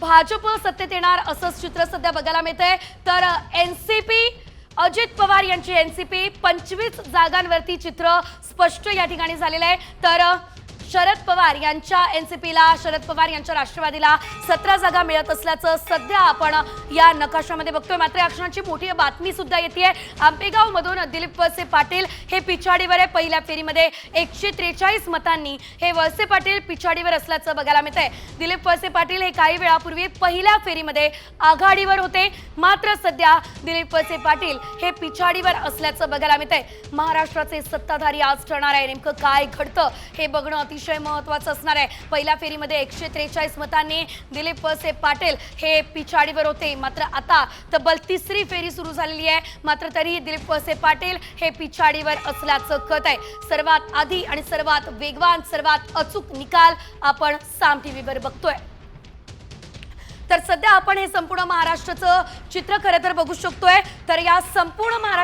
भाजप सत्तेत येणार असंच चित्र सध्या बघायला मिळतंय। तर एनसीपी अजित पवार यांची एनसीपी 25 जागांवरती चित्र स्पष्ट या ठिकाणी झालेलं आहे। तर शरद पवार यांच्या एनसीपीला, शरद पवार यांच्या राष्ट्रवादीला 17 जागा मिळत असल्याचं सध्या आपण या नकाशामध्ये बघतोय। मात्र या क्षणाची मोठी बातमी सुद्धा येते। आंबेगाव मधून दिलीप वळसे पाटील हे पिछाडीवर आहे। पहिल्या फेरीमध्ये 143 मतांनी हे वळसे पाटील पिछाडीवर असल्याचं बघायला मिळतंय। दिलीप वळसे पाटील हे काही वेळापूर्वी पहिल्या फेरीमध्ये आघाडीवर होते, मात्र सध्या दिलीप वळसे पाटील हे पिछाडीवर असल्याचं बघायला मिळतंय। महाराष्ट्राचे सत्ताधारी आज ठरणार आहे, नेमकं काय घडतं हे बघणं अतिशय महत्त्वाचं असणार आहे। पहिल्या फेरीमध्ये 143 मतांनी दिलीप वळसे पाटील हे पिछाडीवर होते, मात्र आता तब्बल तिसरी फेरी सुरू झालेली आहे, मात्र तरीही दिलीप वळसे पाटील हे पिछाडीवर असल्याचं कळत आहे। सर्वात आधी आणि सर्वात वेगवान, सर्वात अचूक निकाल आपण साम टीव्हीवर बघतोय। तर सध्या आपण हे संपूर्ण महाराष्ट्राचं चित्र खरं तर बघू शकतोय। तर या संपूर्ण महाराष्ट्र